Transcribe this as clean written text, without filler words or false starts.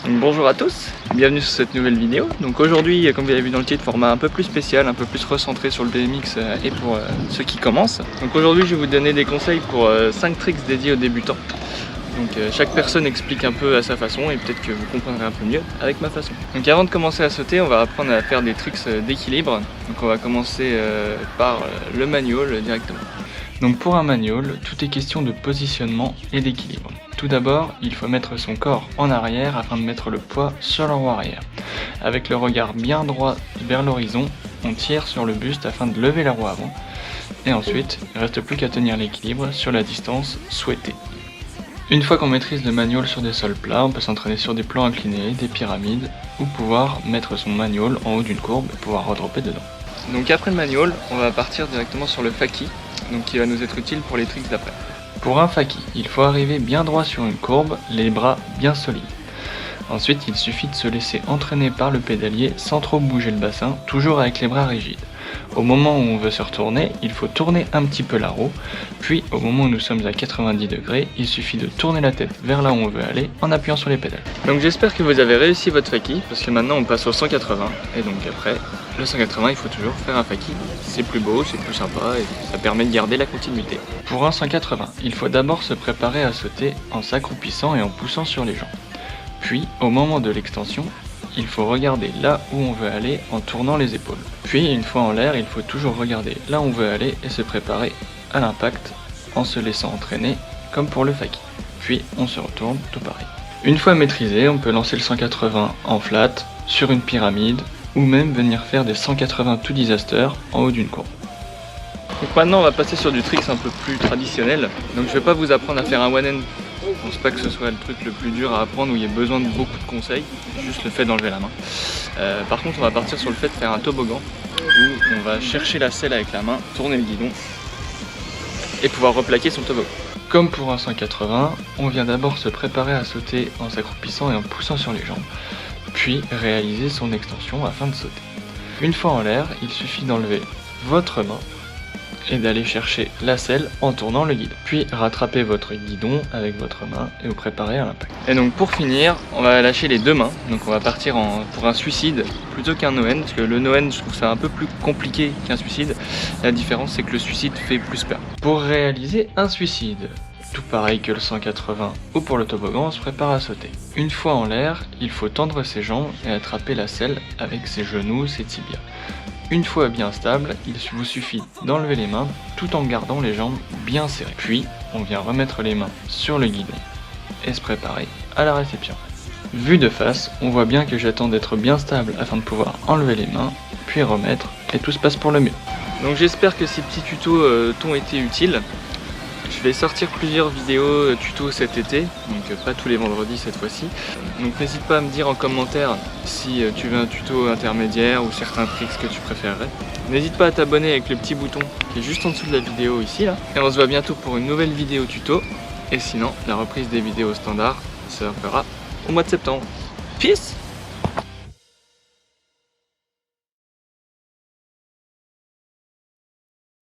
Donc, bonjour à tous, bienvenue sur cette nouvelle vidéo. Donc aujourd'hui, comme vous l'avez vu dans le titre, format un peu plus spécial, un peu plus recentré sur le BMX et pour ceux qui commencent. Donc aujourd'hui, je vais vous donner des conseils pour 5 tricks dédiés aux débutants. Donc chaque personne explique un peu à sa façon et peut-être que vous comprendrez un peu mieux avec ma façon. Donc avant de commencer à sauter, on va apprendre à faire des tricks d'équilibre. Donc on va commencer par le manual directement. Donc pour un manual, tout est question de positionnement et d'équilibre. Tout d'abord, il faut mettre son corps en arrière afin de mettre le poids sur la roue arrière. Avec le regard bien droit vers l'horizon, on tire sur le buste afin de lever la roue avant. Et ensuite, il ne reste plus qu'à tenir l'équilibre sur la distance souhaitée. Une fois qu'on maîtrise le manual sur des sols plats, on peut s'entraîner sur des plans inclinés, des pyramides, ou pouvoir mettre son manual en haut d'une courbe et pouvoir redropper dedans. Donc après le manual, on va partir directement sur le faki, donc qui va nous être utile pour les tricks d'après. Pour un faki, il faut arriver bien droit sur une courbe, les bras bien solides. Ensuite, il suffit de se laisser entraîner par le pédalier sans trop bouger le bassin, toujours avec les bras rigides. Au moment où on veut se retourner, il faut tourner un petit peu la roue, puis au moment où nous sommes à 90 degrés, il suffit de tourner la tête vers là où on veut aller en appuyant sur les pédales. Donc j'espère que vous avez réussi votre faki, parce que maintenant on passe au 180, et donc après, le 180 il faut toujours faire un faki. C'est plus beau, c'est plus sympa, et ça permet de garder la continuité. Pour un 180, il faut d'abord se préparer à sauter en s'accroupissant et en poussant sur les jambes. Puis, au moment de l'extension, il faut regarder là où on veut aller en tournant les épaules. Puis, une fois en l'air, il faut toujours regarder là où on veut aller et se préparer à l'impact en se laissant entraîner comme pour le faki. Puis, on se retourne, tout pareil. Une fois maîtrisé, on peut lancer le 180 en flat, sur une pyramide, ou même venir faire des 180 to disaster en haut d'une courbe. Donc maintenant, on va passer sur du tricks un peu plus traditionnel. Donc je vais pas vous apprendre à faire un one hand. Je pense pas que ce soit le truc le plus dur à apprendre où il y a besoin de beaucoup de conseils, juste le fait d'enlever la main. Par contre, on va partir sur le fait de faire un toboggan où on va chercher la selle avec la main, tourner le guidon et pouvoir replaquer son toboggan. Comme pour un 180, on vient d'abord se préparer à sauter en s'accroupissant et en poussant sur les jambes, puis réaliser son extension afin de sauter. Une fois en l'air, il suffit d'enlever votre main et d'aller chercher la selle en tournant le guidon. Puis rattrapez votre guidon avec votre main et vous préparez à l'impact. Et donc pour finir, on va lâcher les deux mains. Donc on va partir pour un suicide plutôt qu'un no-hand, parce que le no-hand je trouve ça un peu plus compliqué qu'un suicide. La différence c'est que le suicide fait plus peur. Pour réaliser un suicide, tout pareil que le 180 ou pour le toboggan, on se prépare à sauter. Une fois en l'air, il faut tendre ses jambes et attraper la selle avec ses genoux, ses tibias. Une fois bien stable, il vous suffit d'enlever les mains tout en gardant les jambes bien serrées. Puis, on vient remettre les mains sur le guidon et se préparer à la réception. Vu de face, on voit bien que j'attends d'être bien stable afin de pouvoir enlever les mains, puis remettre, et tout se passe pour le mieux. Donc j'espère que ces petits tutos t'ont été utiles. Je vais sortir plusieurs vidéos tutos cet été, donc pas tous les vendredis cette fois-ci. Donc n'hésite pas à me dire en commentaire si tu veux un tuto intermédiaire ou certains tricks que tu préférerais. N'hésite pas à t'abonner avec le petit bouton qui est juste en dessous de la vidéo ici là. Et on se voit bientôt pour une nouvelle vidéo tuto. Et sinon, la reprise des vidéos standards se fera au mois de septembre. Peace!